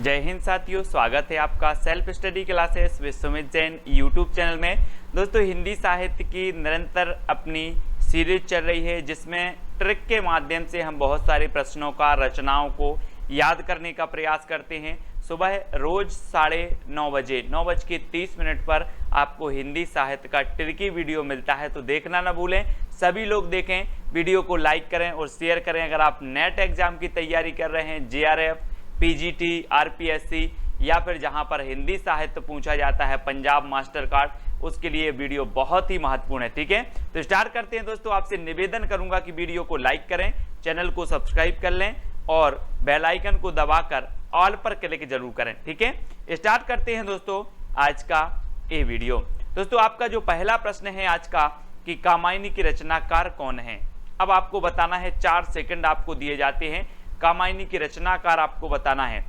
जय हिंद साथियों, स्वागत है आपका self study classes with Sumit Jain YouTube channel में। दोस्तों, हिंदी साहित्य की निरंतर अपनी सीरीज चल रही है जिसमें ट्रिक के माध्यम से हम बहुत सारे प्रश्नों का, रचनाओं को याद करने का प्रयास करते हैं। सुबह रोज 9:30 बजे 9:30 पर आपको हिंदी साहित्य का ट्रिकी वीडियो मिलता है, तो देखना ना भूलें। सभी लोग देखें, वीडियो को लाइक करें और शेयर करें। अगर आप नेट एग्जाम की तैयारी कर रहे हैं, JRF, PGT, RPSC या फिर जहां पर हिंदी साहित्य पूछा जाता है, पंजाब मास्टर कार्ड, उसके लिए वीडियो बहुत ही महत्वपूर्ण है। ठीक है, तो स्टार्ट करते हैं। दोस्तों, आपसे निवेदन करूंगा कि वीडियो को लाइक करें, चैनल को सब्सक्राइब कर लें और बेल आइकन को दबाकर ऑल पर क्लिक जरूर करें। ठीक है, स्टार्ट करते हैं दोस्तों आज का ये वीडियो। दोस्तों, आपका जो पहला प्रश्न है आज का कि कामायनी की रचनाकार कौन है। अब आपको बताना है, 4 सेकंड आपको दिए जाते हैं। कामायनी की रचनाकार आपको बताना है।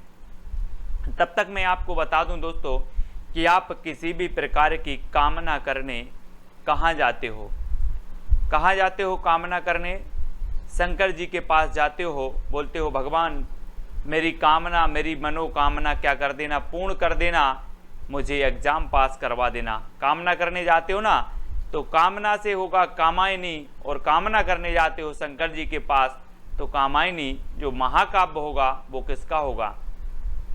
तब तक मैं आपको बता दूं दोस्तों कि आप किसी भी प्रकार की कामना करने कहाँ जाते हो। कहाँ जाते हो कामना करने? शंकर जी के पास जाते हो, बोलते हो भगवान मेरी कामना, मेरी मनोकामना क्या कर देना, पूर्ण कर देना, मुझे एग्जाम पास करवा देना। कामना करने जाते हो ना, तो कामना से होगा कामायनी, और कामना करने जाते हो शंकर जी के पास, तो कामायनी जो महाकाव्य होगा वो किसका होगा?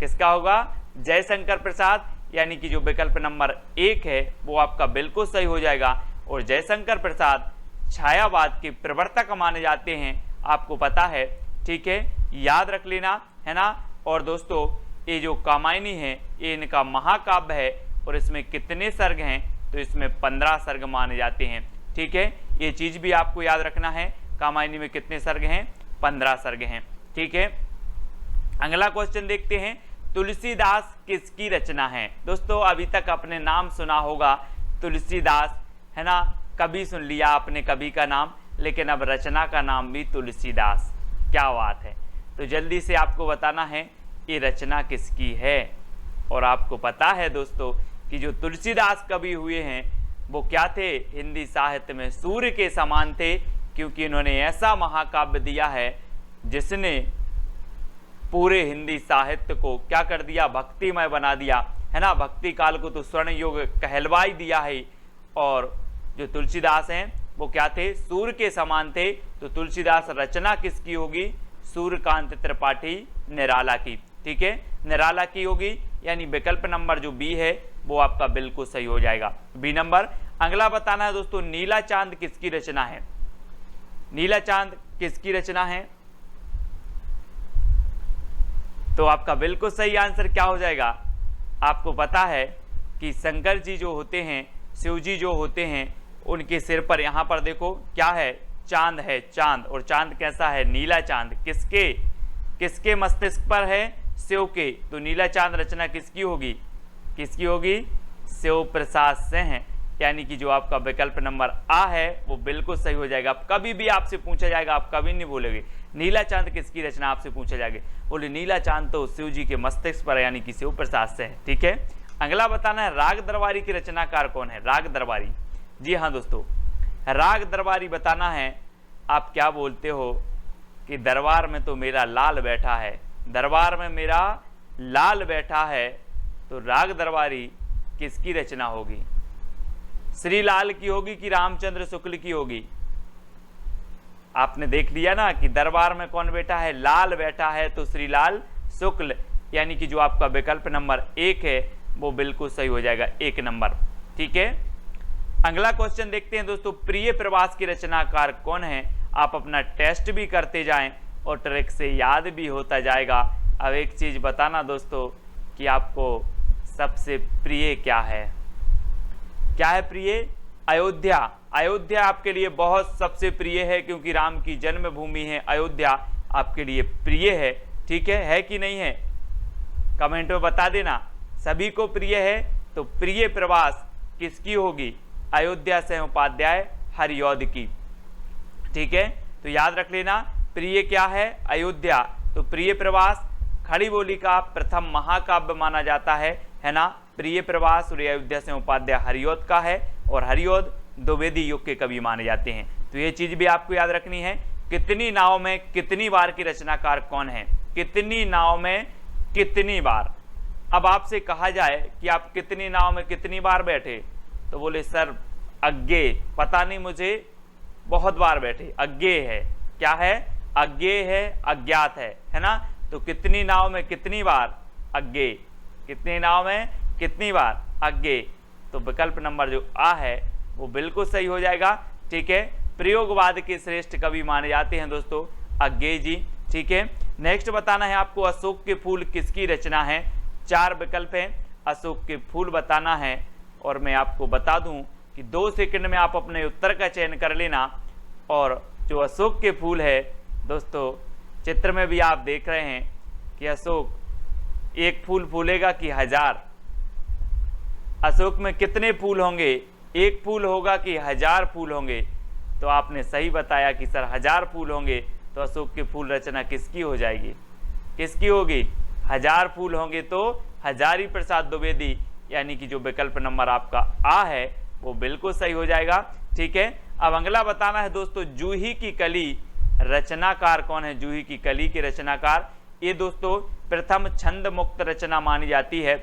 किसका होगा? जयशंकर प्रसाद, यानी कि जो विकल्प नंबर 1 है वो आपका बिल्कुल सही हो जाएगा। और जयशंकर प्रसाद छायावाद के प्रवर्तक माने जाते हैं, आपको पता है। ठीक है, याद रख लेना, है ना। और दोस्तों, ये जो कामायनी है ये इनका महाकाव्य है, और इसमें कितने सर्ग हैं? तो इसमें 15 सर्ग माने जाते हैं। ठीक है, ये चीज भी आपको याद रखना है। कामायनी में कितने सर्ग हैं? 15 सर्ग हैं। ठीक है, अगला क्वेश्चन देखते हैं। तुलसीदास किसकी रचना है? दोस्तों, अभी तक आपने नाम सुना होगा तुलसीदास, है ना। कवि सुन लिया आपने, कवि का नाम, लेकिन अब रचना का नाम भी तुलसीदास। क्या बात है। तो जल्दी से आपको बताना है ये रचना किसकी है। और आपको पता है दोस्तों कि जो तुलसीदास कवि हुए हैं वो क्या थे? हिंदी साहित्य में सूर्य के समान थे, क्योंकि इन्होंने ऐसा महाकाव्य दिया है जिसने पूरे हिंदी साहित्य को क्या कर दिया? भक्तिमय बना दिया, है ना। भक्ति काल को तो स्वर्ण युग कहलवा ही दिया है। और जो तुलसीदास हैं वो क्या थे? सूर्य के समान थे। तो तुलसीदास रचना किसकी होगी? सूर्यकांत त्रिपाठी निराला की। ठीक है, निराला की होगी, यानी विकल्प नंबर जो बी है वो आपका बिल्कुल सही हो जाएगा, बी नंबर। अगला बताना है दोस्तों, नीला चांद किसकी रचना है? नीला चांद किसकी रचना है? तो आपका बिल्कुल सही आंसर क्या हो जाएगा? आपको पता है कि शंकर जी जो होते हैं, शिव जी जो होते हैं, उनके सिर पर यहाँ पर देखो क्या है? चांद है, चांद। और चांद कैसा है? नीला चांद। किसके? किसके मस्तिष्क पर है? शिव के। तो नीला चांद रचना किसकी होगी? किसकी होगी? शिव प्रसाद से है, यानी कि जो आपका विकल्प नंबर आ है वो बिल्कुल सही हो जाएगा। कभी भी आपसे पूछा जाएगा, आप कभी नहीं बोलेंगे नीला चांद किसकी रचना, आपसे पूछा जाएगा बोले नीला चांद तो शिव जी के मस्तिष्क पर, यानी कि शिव प्रसाद से है। ठीक है, अगला बताना है, राग दरबारी की रचनाकार कौन है? राग दरबारी, जी हाँ दोस्तों, राग दरबारी बताना है। आप क्या बोलते हो कि दरबार में तो मेरा लाल बैठा है, दरबार में मेरा लाल बैठा है, तो राग दरबारी किसकी रचना होगी? श्री लाल की होगी कि रामचंद्र शुक्ल की होगी? आपने देख लिया ना कि दरबार में कौन बैठा है? लाल बैठा है, तो श्री लाल शुक्ल, यानी कि जो आपका विकल्प नंबर 1 है वो बिल्कुल सही हो जाएगा, 1 नंबर। ठीक है, अगला क्वेश्चन देखते हैं दोस्तों, प्रिय प्रवास की रचनाकार कौन है? आप अपना टेस्ट भी करते जाएं और ट्रिक से याद भी होता जाएगा। अब एक चीज बताना दोस्तों कि आपको सबसे प्रिय क्या है? क्या है प्रिय? अयोध्या। अयोध्या आपके लिए बहुत सबसे प्रिय है, क्योंकि राम की जन्मभूमि है अयोध्या, आपके लिए प्रिय है। ठीक है कि नहीं है? कमेंट में बता देना। सभी को प्रिय है, तो प्रिय प्रवास किसकी होगी? अयोध्या से उपाध्याय हरिऔध की। ठीक है, तो याद रख लेना, प्रिय क्या है? अयोध्या। तो प्रिय प्रवास खड़ी बोली का प्रथम महाकाव्य माना जाता है ना। प्रिय प्रवास और अयोध्या से उपाध्याय हरिऔध का है, और हरिऔध द्विवेदी युग के कवि माने जाते हैं। तो ये चीज भी आपको याद रखनी है। कितनी नाव में कितनी बार की रचनाकार कौन है? कितनी नाव में कितनी बार। अब आपसे कहा जाए कि आप कितनी नाव में कितनी बार बैठे, तो बोले सर अज्ञेय, पता नहीं मुझे, बहुत बार बैठे। अज्ञेय है, क्या है? अज्ञेय है, अज्ञात है ना। तो कितनी नाव में कितनी बार? अज्ञेय। कितनी नाव में कितनी बार? अज्ञेय। तो विकल्प नंबर जो आ है वो बिल्कुल सही हो जाएगा। ठीक है, प्रयोगवाद के श्रेष्ठ कवि माने जाते हैं दोस्तों अज्ञेय जी। ठीक है, नेक्स्ट बताना है आपको अशोक के फूल किसकी रचना है। 4 विकल्प हैं, अशोक के फूल बताना है। और मैं आपको बता दूं कि 2 सेकंड में आप अपने उत्तर का चयन कर लेना। और जो अशोक के फूल है दोस्तों, चित्र में भी आप देख रहे हैं कि अशोक एक फूल फूलेगा कि 1000। अशोक में कितने फूल होंगे? एक फूल होगा कि 1000 फूल होंगे? तो आपने सही बताया कि सर 1000 फूल होंगे। तो अशोक के फूल रचना किसकी हो जाएगी? किसकी होगी? 1000 फूल होंगे तो हजारी प्रसाद द्विवेदी, यानी कि जो विकल्प नंबर आपका आ है वो बिल्कुल सही हो जाएगा। ठीक है, अब अगला बताना है दोस्तों जूही की कली रचनाकार कौन है? जूही की कली के रचनाकार, ये दोस्तों प्रथम छंद मुक्त रचना मानी जाती है।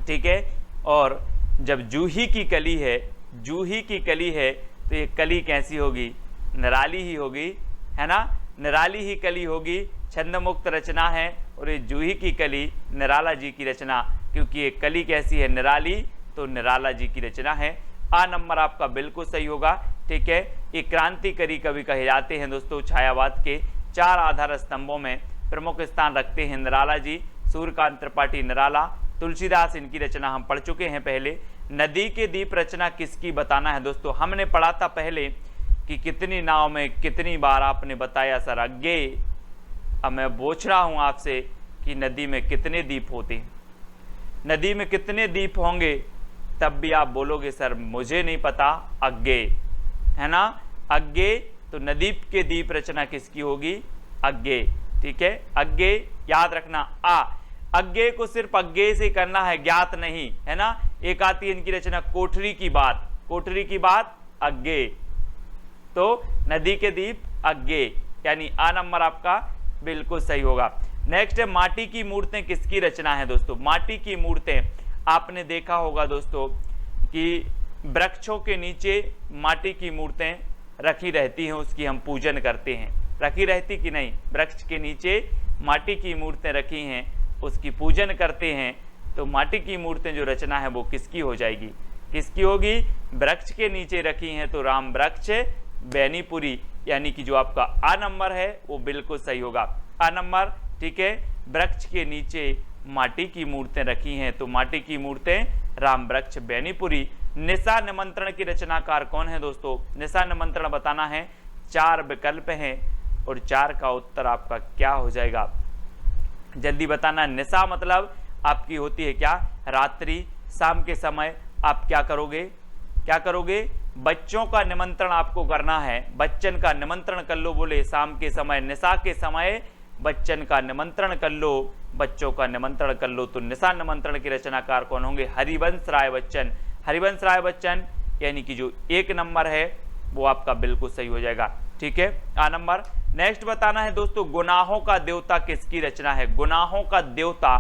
ठीक है, और जब जूही की कली है, जूही की कली है, तो ये कली कैसी होगी? निराली ही होगी, है ना। निराली ही कली होगी, छंद मुक्त रचना है। और ये जूही की कली निराला जी की रचना, क्योंकि ये कली कैसी है? निराली, तो निराला जी की रचना है। आ नंबर आपका बिल्कुल सही होगा। ठीक है, ये क्रांतिकारी कवि कहे जाते हैं दोस्तों। छायावाद के 4 आधार स्तंभों में प्रमुख स्थान रखते हैं निराला जी। सूर्यकांत त्रिपाठी निराला, तुलसीदास, इनकी रचना हम पढ़ चुके हैं पहले। नदी के दीप रचना किसकी बताना है दोस्तों। हमने पढ़ा था पहले कि कितनी नाव में कितनी बार, आपने बताया सर अज्ञेय। अब मैं पूछ रहा हूं आपसे कि नदी में कितने दीप होते हैं? नदी में कितने दीप होंगे? तब भी आप बोलोगे सर मुझे नहीं पता, अज्ञेय, है ना। अज्ञेय, तो नदी के दीप रचना किसकी होगी? अज्ञेय। ठीक है, अज्ञेय याद रखना। आ अज्ञेय को सिर्फ अज्ञेय से करना है, ज्ञात नहीं, है ना। एक आती है इनकी रचना कोठरी की बात, कोठरी की बात अज्ञेय। तो नदी के दीप अज्ञेय, यानी आ नंबर आपका बिल्कुल सही होगा। नेक्स्ट है माटी की मूर्तें किसकी रचना है दोस्तों। माटी की मूर्तें आपने देखा होगा दोस्तों कि वृक्षों के नीचे माटी की मूर्तें रखी रहती हैं, उसकी हम पूजन करते हैं। रखी रहती कि नहीं? वृक्ष के नीचे माटी की मूर्तें रखी हैं, उसकी पूजन करते हैं। तो माटी की मूर्तें जो रचना है वो किसकी हो जाएगी? किसकी होगी? वृक्ष के नीचे रखी हैं, तो राम वृक्ष बैनीपुरी, यानी कि जो आपका आ नंबर है वो बिल्कुल सही होगा। आ नंबर, ठीक है, वृक्ष के नीचे माटी की मूर्तें रखी हैं, तो माटी की मूर्तें राम वृक्ष बैनीपुरी। निशा निमंत्रण की रचनाकार कौन है दोस्तों। निशा निमंत्रण बताना है। 4 विकल्प हैं और 4 का उत्तर आपका क्या हो जाएगा, जल्दी बताना। निशा मतलब आपकी होती है क्या? रात्रि, शाम के समय आप क्या करोगे? क्या करोगे? बच्चों का निमंत्रण आपको करना है। बच्चन का निमंत्रण कर लो, बोले शाम के समय, निशा के समय बच्चन का निमंत्रण कर लो, बच्चों का निमंत्रण कर लो। तो निशा निमंत्रण के रचनाकार कौन होंगे? हरिवंश राय बच्चन। हरिवंश राय बच्चन, यानी कि जो 1 नंबर है वो आपका बिल्कुल सही हो जाएगा। ठीक है, आ नंबर। नेक्स्ट बताना है दोस्तों गुनाहों का देवता किसकी रचना है। गुनाहों का देवता,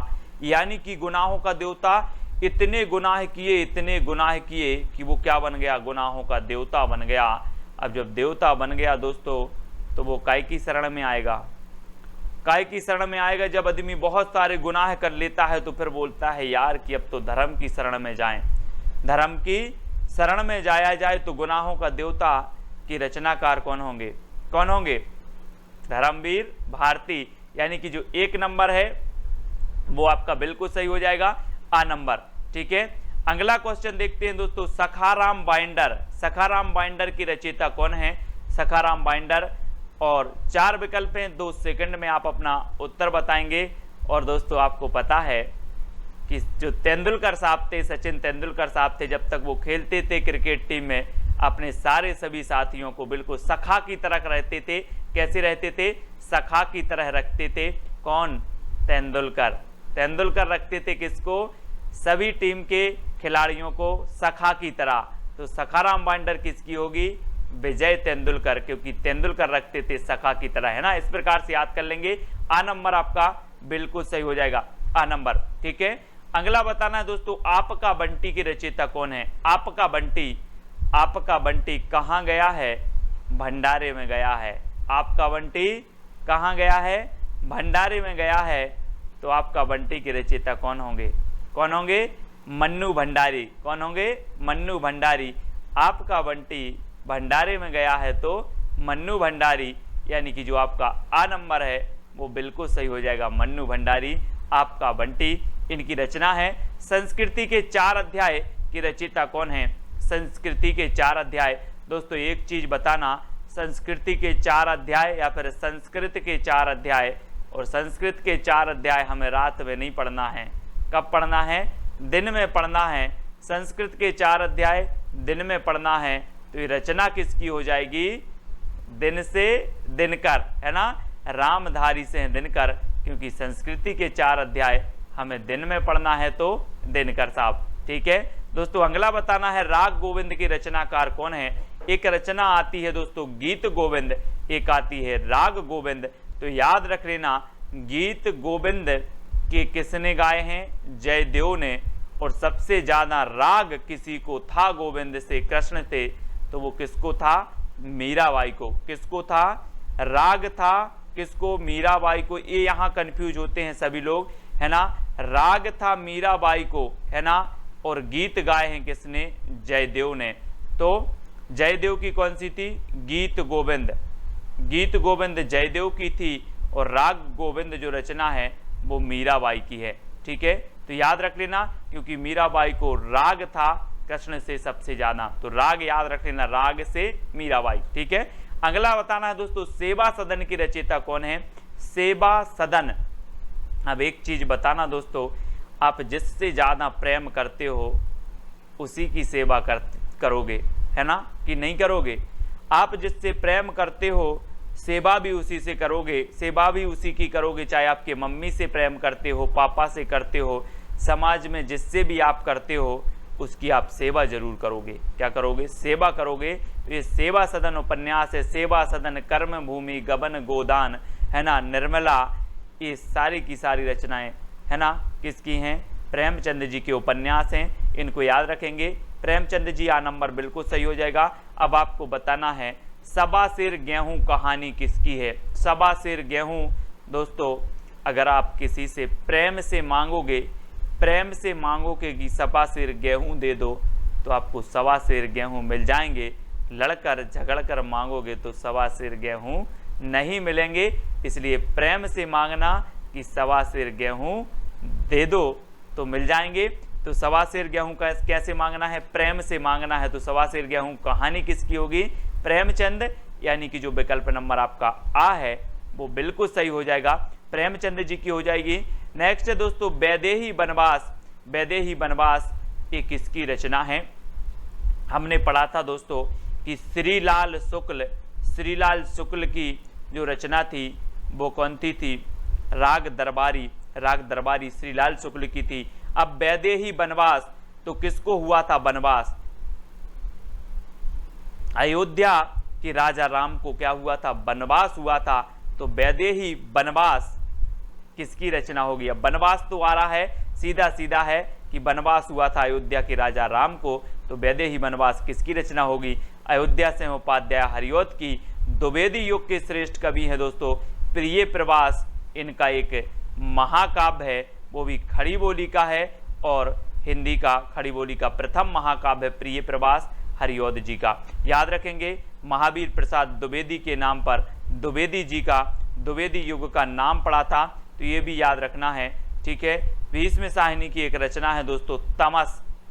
यानी कि गुनाहों का देवता इतने गुनाह किए, इतने गुनाह किए कि वो क्या बन गया? गुनाहों का देवता बन गया। अब जब देवता बन गया दोस्तों, तो वो काय की शरण में आएगा? काय की शरण में आएगा जब आदमी बहुत सारे गुनाह कर लेता है, तो फिर बोलता है यार कि अब तो धर्म की शरण में जाएं, धर्म की शरण में जाया जाए। तो गुनाहों का देवता की रचनाकार कौन होंगे? कौन होंगे? धर्मवीर भारती, यानी कि जो 1 नंबर है वो आपका बिल्कुल सही हो जाएगा, आ नंबर। ठीक है, अगला क्वेश्चन देखते हैं दोस्तों। सखाराम बाइंडर, सखाराम बाइंडर की रचयिता कौन है? सखाराम बाइंडर, और 4 विकल्प हैं, 2 सेकंड में आप अपना उत्तर बताएंगे। और दोस्तों आपको पता है कि जो तेंदुलकर साहब थे, सचिन तेंदुलकर साहब थे, जब तक वो खेलते थे क्रिकेट टीम में, अपने सारे सभी साथियों को बिल्कुल सखा की तरह रहते थे। कैसे रहते थे? सखा की तरह रखते थे। कौन? तेंदुलकर। तेंदुलकर रखते थे किसको? सभी टीम के खिलाड़ियों को सखा की तरह। तो सखाराम बाइंडर किसकी होगी? विजय तेंदुलकर, क्योंकि तेंदुलकर रखते थे सखा की तरह, है ना। इस प्रकार से याद कर लेंगे। आ नंबर आपका बिल्कुल सही हो जाएगा आ नंबर। ठीक है, अगला बताना है दोस्तों, आपका बंटी की रचयिता कौन है? आपका बंटी कहाँ गया है? भंडारे में गया है। आपका बंटी कहाँ गया है? भंडारे में गया है। तो आपका बंटी के रचयिता कौन होंगे? मन्नू भंडारी। कौन होंगे? मन्नू भंडारी। आपका बंटी भंडारे में गया है तो मन्नू भंडारी, यानी कि जो आपका आ नंबर है वो बिल्कुल सही हो जाएगा, मन्नू भंडारी आपका बंटी। इनकी रचना है संस्कृति के 4 अध्याय की रचयिता कौन है? संस्कृति के 4 अध्याय। दोस्तों एक चीज बताना, संस्कृति के 4 अध्याय या फिर संस्कृत के 4 अध्याय, और संस्कृत के 4 अध्याय हमें रात में नहीं पढ़ना है। कब पढ़ना है? दिन में पढ़ना है। संस्कृत के 4 अध्याय दिन में पढ़ना है। तो ये रचना किसकी हो जाएगी? दिन से दिनकर, है ना, रामधारी से दिनकर, क्योंकि संस्कृति के 4 अध्याय हमें दिन में पढ़ना है तो दिनकर साहब। ठीक है दोस्तों, अगला बताना है राग गोविंद की रचनाकार कौन है? एक रचना आती है दोस्तों गीत गोविंद, एक आती है राग गोविंद। तो याद रख लेना, गीत गोविंद के किसने गाए हैं? जयदेव ने। और सबसे ज्यादा राग किसी को था गोविंद से, कृष्ण थे, तो वो किसको था? मीराबाई को। किसको था? राग था किसको? मीराबाई को। ये यहाँ कंफ्यूज होते हैं सभी लोग, है ना। राग था मीराबाई को, है ना, और गीत गाए हैं किसने? जयदेव ने। तो जयदेव की कौन सी थी? गीत गोविंद। गीत गोविंद जयदेव की थी और राग गोविंद जो रचना है वो मीराबाई की है। ठीक है, तो याद रख लेना, क्योंकि मीराबाई को राग था कृष्ण से सबसे ज्यादा, तो राग याद रख लेना, राग से मीराबाई। ठीक है, अगला बताना है दोस्तों सेवा सदन की रचयिता कौन है? सेवा सदन। अब एक चीज बताना दोस्तों, आप जिससे ज्यादा प्रेम करते हो उसी की सेवा करोगे, है ना, कि नहीं करोगे? आप जिससे प्रेम करते हो सेवा भी उसी से करोगे, सेवा भी उसी की करोगे, चाहे आपके मम्मी से प्रेम करते हो, पापा से करते हो, समाज में जिससे भी आप करते हो उसकी आप सेवा जरूर करोगे। क्या करोगे? सेवा करोगे। तो ये सेवा सदन उपन्यास है, सेवा सदन, कर्म भूमि, गबन गोदान, है ना, निर्मला, ये सारी की सारी रचनाएं, है ना, किसकी हैं? प्रेमचंद जी के उपन्यास हैं। इनको याद रखेंगे। प्रेमचंद जी आ नंबर बिल्कुल सही हो जाएगा। अब आपको बताना है सबा सिर गेहूं कहानी किसकी है? सबा सिर गेहूं दोस्तों, अगर आप किसी से प्रेम से मांगोगे कि सबा सिर गेहूं दे दो, तो आपको सवा सिर गेहूं मिल जाएंगे। लड़कर झगड़कर मांगोगे तो सवा सिर गेहूं नहीं मिलेंगे। इसलिए प्रेम से मांगना कि सवा सिर गेहूं दे दो तो मिल जाएंगे। तो सवा सिर गेहूं का कैसे मांगना है? प्रेम से मांगना है। तो सवा सिर गेहूं कहानी किसकी होगी? प्रेमचंद, यानी कि जो विकल्प नंबर आपका आ है वो बिल्कुल सही हो जाएगा, प्रेमचंद जी की हो जाएगी। नेक्स्ट है दोस्तों वैदेही वनवास। वैदेही वनवास ये किसकी रचना है? हमने पढ़ा था दोस्तों कि श्रीलाल शुक्ल की जो रचना थी वो कौन थी? राग दरबारी श्रीलाल शुक्ल की थी। अब वैदेही वनवास तो किसको हुआ था वनवास? अयोध्या के राजा राम को क्या हुआ था? वनवास हुआ था। तो वैदेही वनवास किसकी रचना होगी? अब वनवास तो आ रहा है, सीधा सीधा है कि वनवास हुआ था अयोध्या के राजा राम को, तो वैदेही वनवास किसकी रचना होगी? अयोध्या से उपाध्याय हरिऔध की। द्विवेदी युग के श्रेष्ठ कवि हैं दोस्तों प्रिय प्रवास, इनका एक महाकाव्य है, वो भी खड़ी बोली का है और हिंदी का खड़ी बोली का प्रथम महाकाव्य है प्रिय प्रवास हरिऔध जी का। याद रखेंगे महावीर प्रसाद द्विवेदी के नाम पर द्विवेदी जी का द्विवेदी युग का नाम पड़ा था, तो ये भी याद रखना है। ठीक है, भीष्म साहिनी की एक रचना है दोस्तों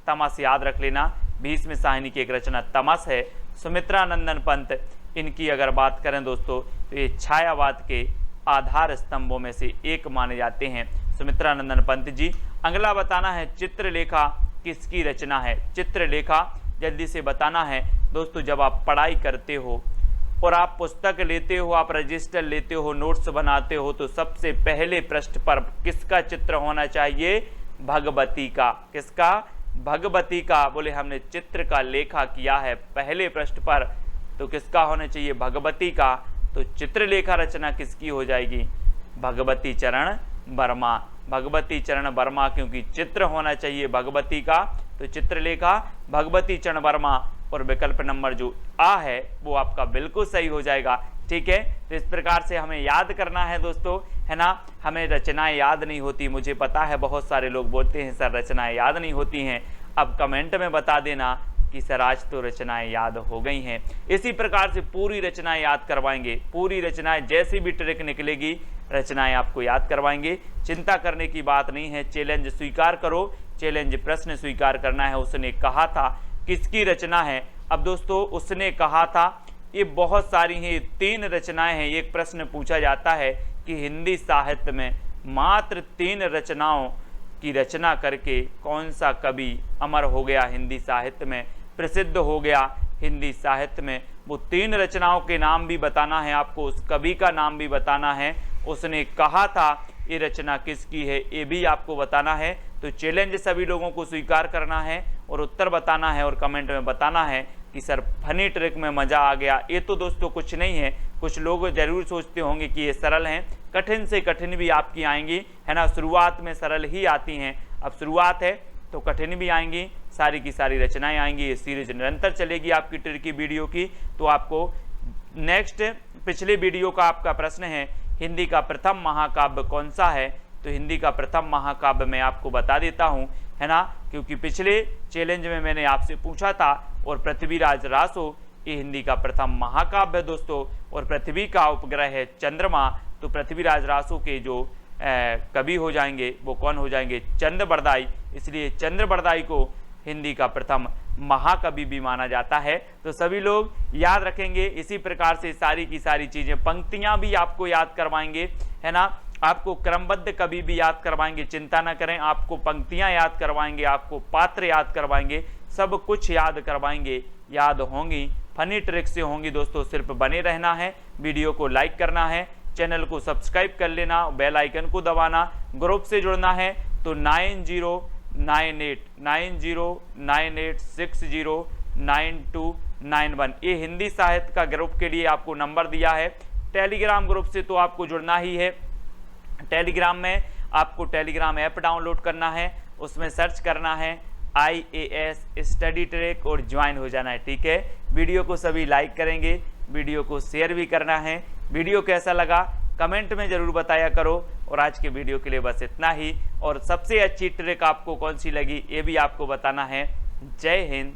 तमस याद रख लेना, भीष्म साहिनी की एक रचना तमस है। सुमित्रा नंदन पंत, इनकी अगर बात करें दोस्तों तो ये छायावाद के आधार स्तंभों में से एक माने जाते हैं सुमित्रा नंदन पंत जी। अगला बताना है चित्रलेखा किसकी रचना है? चित्रलेखा जल्दी से बताना है दोस्तों। जब आप पढ़ाई करते हो और आप पुस्तक लेते हो, आप रजिस्टर लेते हो, नोट्स बनाते हो, तो सबसे पहले पृष्ठ पर किसका चित्र होना चाहिए? भगवती का। किसका? भगवती का। बोले हमने चित्र का लेखा किया है पहले पृष्ठ पर, तो किसका होना चाहिए? भगवती का। तो चित्रलेखा रचना किसकी हो जाएगी? भगवती चरण वर्मा, भगवती चरण वर्मा, क्योंकि चित्र होना चाहिए भगवती का, तो चित्रलेखा भगवती चरण वर्मा, और विकल्प नंबर जो आ है वो आपका बिल्कुल सही हो जाएगा। ठीक है, तो इस प्रकार से हमें याद करना है दोस्तों, है ना। हमें रचनाएं याद नहीं होती, मुझे पता है बहुत सारे लोग बोलते हैं सर रचनाएं याद नहीं होती हैं। अब कमेंट में बता देना कि सर आज तो रचनाएं याद हो गई हैं। इसी प्रकार से पूरी रचनाएं याद करवाएंगे, पूरी रचनाएं, जैसी भी ट्रिक निकलेगी रचनाएं आपको याद करवाएंगे। चिंता करने की बात नहीं है, चैलेंज स्वीकार करो, चैलेंज प्रश्न स्वीकार करना है। उसने कहा था किसकी रचना है? अब दोस्तों उसने कहा था, ये बहुत सारी हैं, 3 रचनाएं हैं। एक प्रश्न पूछा जाता है कि हिंदी साहित्य में मात्र 3 रचनाओं की रचना करके कौन सा कवि अमर हो गया, हिंदी साहित्य में प्रसिद्ध हो गया हिंदी साहित्य में। वो 3 रचनाओं के नाम भी बताना है आपको, उस कवि का नाम भी बताना है। उसने कहा था ये रचना किसकी है ये भी आपको बताना है। तो चैलेंज सभी लोगों को स्वीकार करना है और उत्तर बताना है और कमेंट में बताना है कि सर फनी ट्रिक में मज़ा आ गया। ये तो दोस्तों कुछ नहीं है, कुछ लोग जरूर सोचते होंगे कि ये सरल हैं, कठिन से कठिन भी आपकी आएंगी, है ना। शुरुआत में सरल ही आती हैं, अब शुरुआत है तो कठिन भी आएंगी, सारी की सारी रचनाएं आएंगी। ये सीरीज निरंतर चलेगी आपकी ट्रिक की वीडियो की। तो आपको नेक्स्ट पिछले वीडियो का आपका प्रश्न है हिंदी का प्रथम महाकाव्य कौन सा है? तो हिंदी का प्रथम महाकाव्य मैं आपको बता देता हूं, है ना, क्योंकि पिछले चैलेंज में मैंने आपसे पूछा था। और पृथ्वीराज रासो ये हिंदी का प्रथम महाकाव्य है दोस्तों, और पृथ्वी का उपग्रह है चंद्रमा। तो पृथ्वीराज रासो के जो कवि हो जाएंगे वो कौन हो जाएंगे? चंद्र बरदाई। इसलिए चंद्र बरदाई को हिंदी का प्रथम महाकवि भी माना जाता है। तो सभी लोग याद रखेंगे। इसी प्रकार से सारी की सारी चीजें, पंक्तियां भी आपको याद करवाएंगे, है ना, आपको क्रमबद्ध कवि भी याद करवाएंगे, चिंता ना करें। आपको पंक्तियां याद करवाएंगे, आपको पात्र याद करवाएंगे, सब कुछ याद करवाएंगे, याद होंगी, फनी ट्रिक से होंगी दोस्तों। सिर्फ बने रहना है, वीडियो को लाइक करना है, चैनल को सब्सक्राइब कर लेना, बेल आइकन को दबाना। ग्रुप से जुड़ना है तो 9098609291 ये हिंदी साहित्य का ग्रुप के लिए आपको नंबर दिया है। टेलीग्राम ग्रुप से तो आपको जुड़ना ही है। टेलीग्राम में आपको टेलीग्राम ऐप डाउनलोड करना है, उसमें सर्च करना है IAS स्टडी ट्रैक और ज्वाइन हो जाना है। ठीक है, वीडियो को सभी लाइक करेंगे, वीडियो को शेयर भी करना है। वीडियो कैसा लगा कमेंट में जरूर बताया करो। और आज के वीडियो के लिए बस इतना ही। और सबसे अच्छी ट्रिक आपको कौन सी लगी ये भी आपको बताना है। जय हिंद।